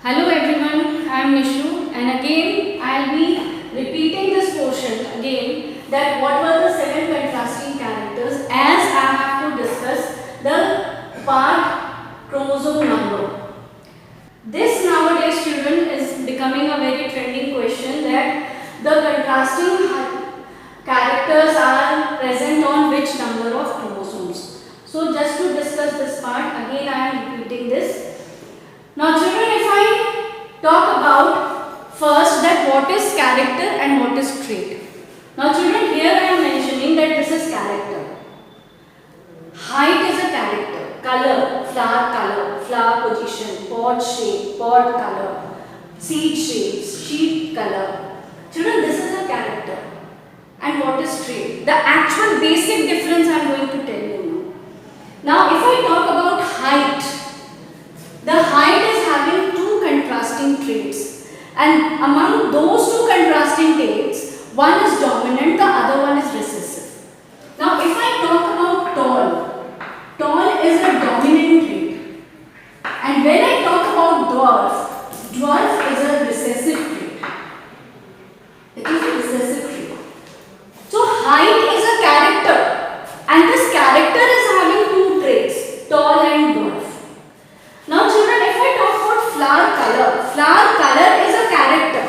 Hello everyone, I am Nishu and again I will be repeating this portion again, that what were the 7 contrasting characters, as I have to discuss the part chromosome number. This nowadays children is becoming a very trending question, that the contrasting characters are present on which number of chromosomes. So just to discuss this part, again I am repeating this. Now children, if I talk about first that what is character and what is trait. Now children, here I am mentioning that this is character. Height is a character. Color, flower position, pod shape, pod color, seed shapes, seed color. Children, this is a character. And what is trait? The actual basic difference I am going to tell you now. Now if I talk about height, the height is having two contrasting traits, and among those two contrasting traits, one is dominant, the other one is recessive. Now if I talk about tall is a dominant trait, and when I talk about dwarf is a recessive trait. It is a recessive trait. So height is a character, and this character is having two traits, tall and dwarf. Now children, if I talk about flower color is a character.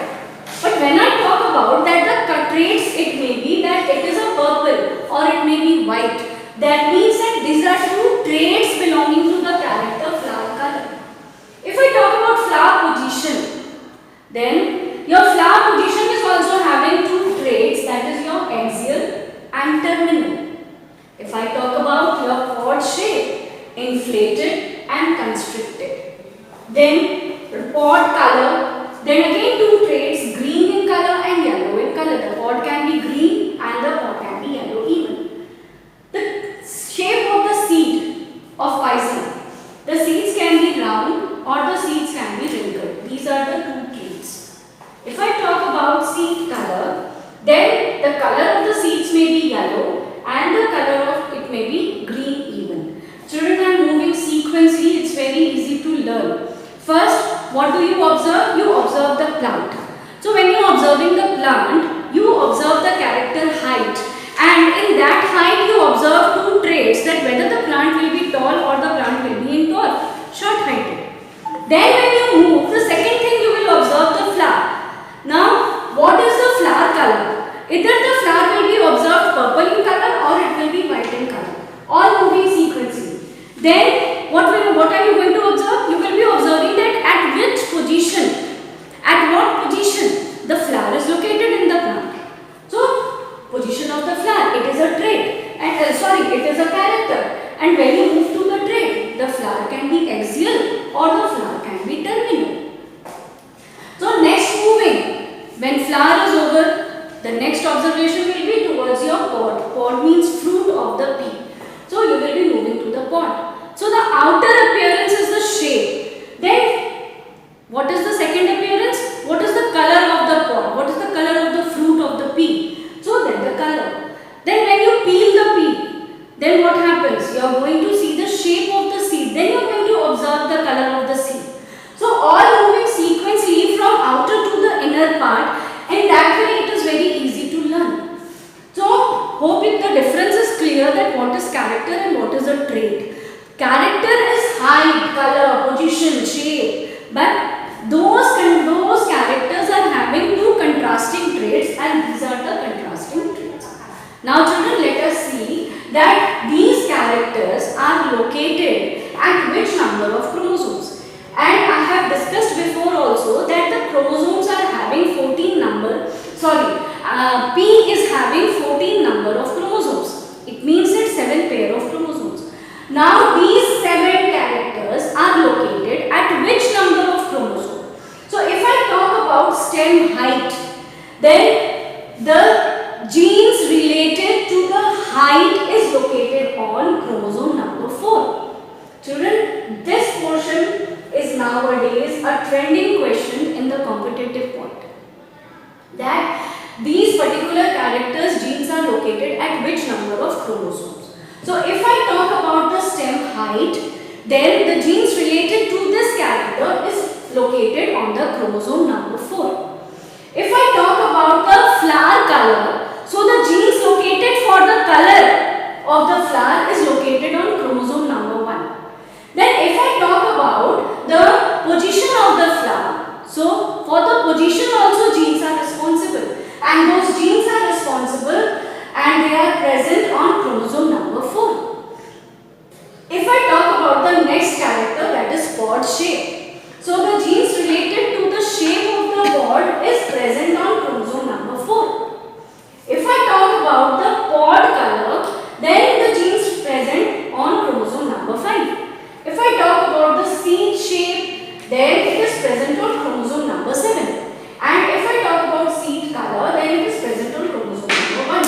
But when I talk about that the traits, it may be that it is a purple or it may be white. That means that these are two traits belonging to the character flower color. If I talk about flower position, then your flower position is also having two traits, that is your axial and terminal. If I talk about your pod shape, inflated and constricted. Then pod color, then again two traits, green in color and yellow in color. The pod can be green and the pod can be yellow even. The shape of the seed of poison. The seeds can be round or the seeds can be wrinkled. These are the two traits. If I talk about seed color, then the color of the seeds may be yellow and the color of it may be green even. Children, I am moving sequentially, it's very easy to learn. First, what do you observe? You observe the plant. So when you are observing the plant, you observe the character height. And in that height, you observe two traits, that whether the plant will be tall or the plant will be in tall, short heighted. Then when you move, the second thing you will observe the flower. Now, what is the flower color? Either the flower will be observed purple in color or it will be white in color. All moving sequentially. Then what are you going to observe? You will be observing that at which position, at what position the flower is located in the plant. So position of the flower, it is a trait, and it is a character. And when you move to the trait, the flower can be axial or the flower can be terminal. So next moving, when flower is over, the next observation will be towards your pod. Pod means fruit of the pea. So you will be moving to the pod. So the outer appearance is the shape. Then what is the second appearance? What is the color of the pod? What is the color of the fruit of the pea? So then the color. Then when you peel the pea, then what happens? You are going to see the shape of the seed. Then you are going to observe the color of the seed. So all moving sequentially from outer to the inner part, and that way it is very easy to learn. So hope if the difference is clear, that what is character and what is a trait. Character is height, color, position, shape, but those characters are having two contrasting traits, and these are the contrasting traits. Now children, let us see that these characters are located at which number of chromosomes. And I have discussed before also that the chromosomes are having 14 number, P is having 14 number of chromosomes. It means it's 7 pair of chromosomes. Now these 7 characters are located at which number of chromosomes? So if I talk about stem height, then the genes related to the height is located on chromosome number 4. Children, this portion is nowadays a trending question in the competitive point. That these particular characters, genes are located at which number of chromosomes? So if I talk about the stem height, then the genes related to this character is located on the chromosome number 4. If I talk about the flower color, so the genes located for the color of the flower is located on chromosome number 1. Then if I talk about the position of the flower, so for the position also genes are responsible, and those genes are responsible and they are present on chromosome number 4. If I talk about the next character, that is pod shape. So the genes related to the shape of the pod is present on chromosome number 4. If I talk about the pod color, then the genes present on chromosome number 5. If I talk about the seed shape, then it is present on chromosome number 7. And if I talk about seed color, then it is present on chromosome number 1.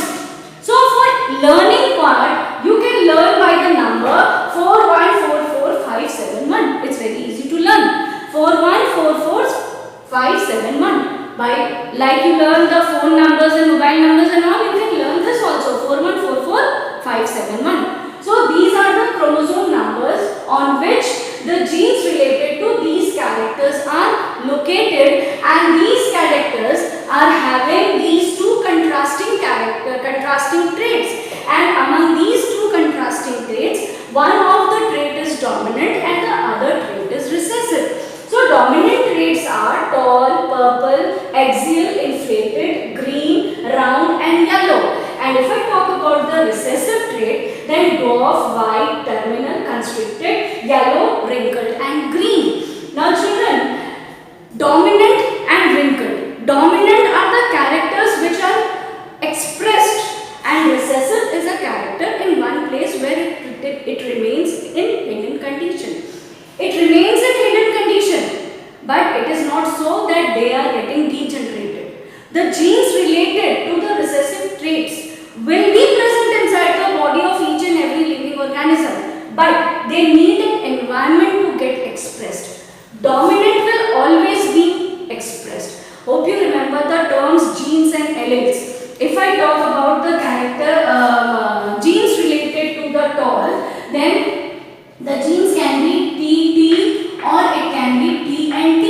So for learning part, you can learn by the number 4144571. It's very easy to learn. 4144571. By like you learn the phone numbers and mobile numbers and all, you can learn this also. 4144571. So these are the chromosome numbers on which the genes related to these characters are located, and these characters are having these two contrasting traits, and among these two contrasting traits, one of the trait is dominant and the other trait is recessive. So dominant traits are tall, purple, axial, inflated, green, round and yellow. And if I talk about the recessive trait, then dwarf, white, terminal, constricted, yellow, wrinkled and green. Now children, dominant and wrinkled. Dominant are the characters which are expressed, and recessive is a character in one place where it remains in hidden condition. It remains in hidden condition, but it is not so that they are getting degenerated. The genes related to the recessive traits will be present inside the body of each and every living organism, but they need an environment to get expressed. Dominant will always be expressed. Hope you remember the terms genes and alleles. If I talk about the character genes related to the tall, then the genes can be T, or it can be T and T.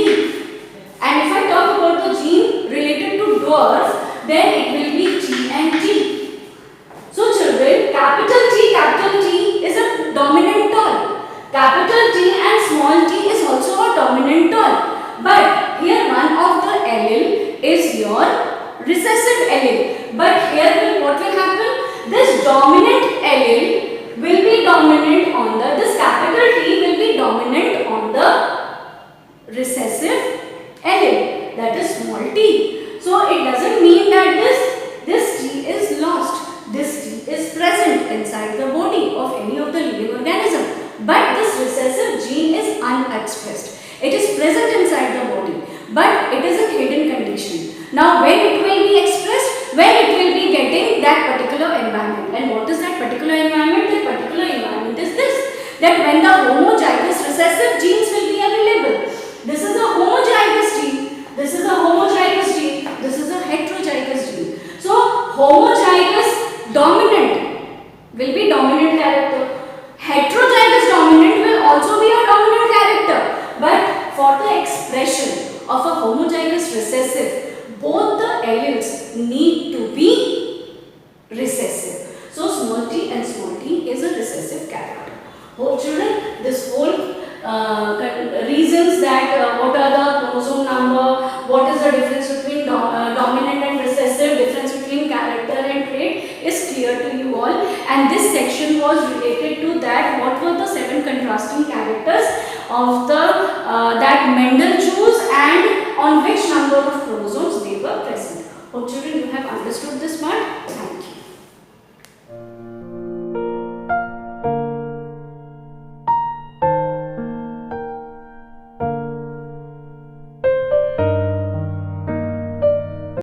And if I talk about the gene related to dwarf, then it will be G and T. So children, capital T is a dominant tall. Capital T and small t is also a dominant tall. But here one of the allele is your recessive allele. But here what will happen? This dominant allele will be dominant on this capital T will be dominant on the recessive allele, that is small t. So it doesn't mean that this T is lost. This T is present inside the body of any of the living organism. But this recessive gene is unexpressed. It is present inside the body, but it is a hidden condition. Now when it will be expressed? When it will be getting that particular environment. And what is that particular environment? That particular environment is this. That when the homozygous recessive genes will be available. This is a homozygous gene. This is a homozygous gene. This is a heterozygous gene. So homozygous dominant will be dominant character. Heterozygous dominant will also be a dominant character. But for the expression of a homozygous recessive, both the alleles need to be recessive. So small t and small t is a recessive character. Hope children, this whole reasons that what are the chromosome number, what is the difference between dominant and recessive, difference between character and trait is clear to you all. And this section was related to that what were the 7 contrasting characters of the that Mendel chose and on which number of chromosomes they were present. Hope children you have understood this part.